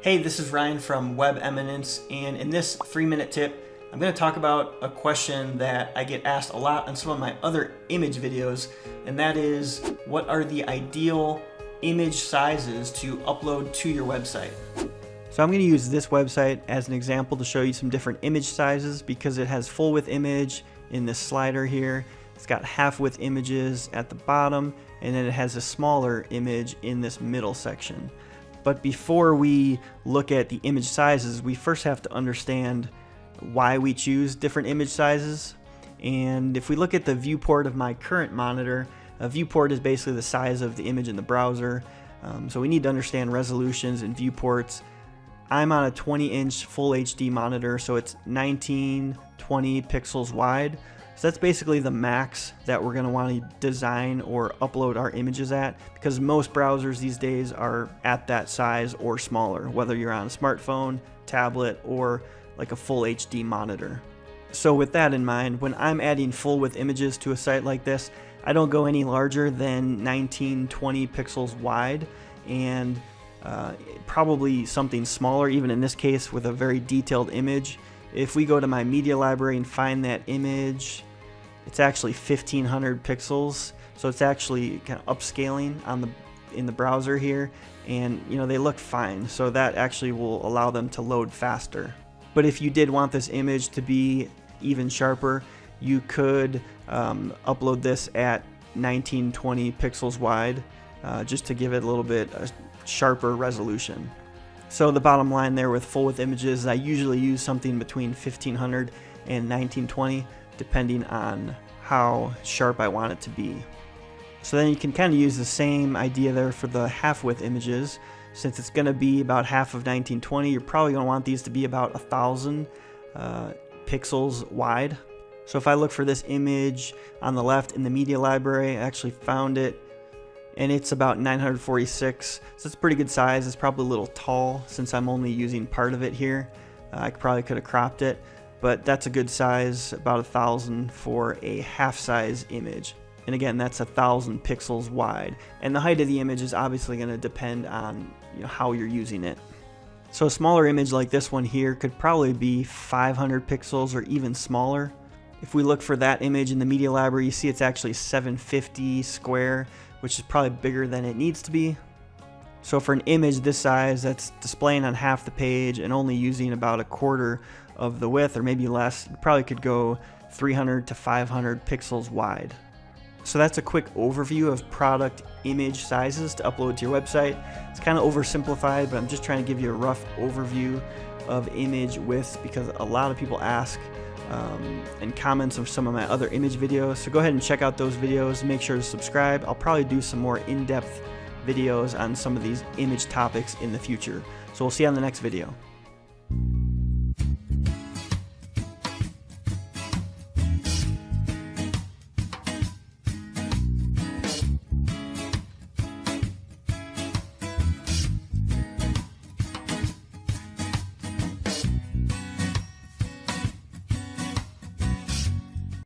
Hey, this is Ryan from Web Eminence, and in this 3-minute tip, I'm going to talk about a question that I get asked a lot on some of my other image videos, and that is, what are the ideal image sizes to upload to your website? So I'm going to use this website as an example to show you some different image sizes because it has full width image in this slider here. It's got half width images at the bottom, and then it has a smaller image in this middle section. But before we look at the image sizes, we first have to understand why we choose different image sizes. And if we look at the viewport of my current monitor, a viewport is basically the size of the image in the browser. So we need to understand resolutions and viewports. I'm on a 20-inch full HD monitor, so it's 1920 pixels wide. So that's basically the max that we're going to want to design or upload our images at, because most browsers these days are at that size or smaller, whether you're on a smartphone, tablet, or like a full HD monitor. So with that in mind, when I'm adding full width images to a site like this, I don't go any larger than 1920 pixels wide, and probably something smaller, even in this case with a very detailed image. If we go to my media library and find that image, it's actually 1500 pixels, so it's actually kind of upscaling in the browser here, and they look fine, so that actually will allow them to load faster. But if you did want this image to be even sharper, you could upload this at 1920 pixels wide, just to give it a little bit sharper resolution. So the bottom line there with full width images, I usually use something between 1500 and 1920, depending on how sharp I want it to be. So then you can kind of use the same idea there for the half width images. Since it's going to be about half of 1920, you're probably going to want these to be about 1000 pixels wide. So if I look for this image on the left in the media library, I actually found it, and it's about 946, so it's a pretty good size. It's probably a little tall since I'm only using part of it here. I probably could have cropped it, but that's a good size, about 1000 for a half-size image. And again, that's 1000 pixels wide. And the height of the image is obviously going to depend on how you're using it. So a smaller image like this one here could probably be 500 pixels or even smaller. If we look for that image in the media library, you see it's actually 750 square, which is probably bigger than it needs to be. So for an image this size that's displaying on half the page and only using about a quarter of the width, or maybe less, you probably could go 300 to 500 pixels wide. So that's a quick overview of product image sizes to upload to your website. It's kind of oversimplified, but I'm just trying to give you a rough overview of image widths because a lot of people ask and comments of some of my other image videos. So go ahead and check out those videos. Make sure to subscribe. I'll probably do some more in-depth videos on some of these image topics in the future. So we'll see you on the next video.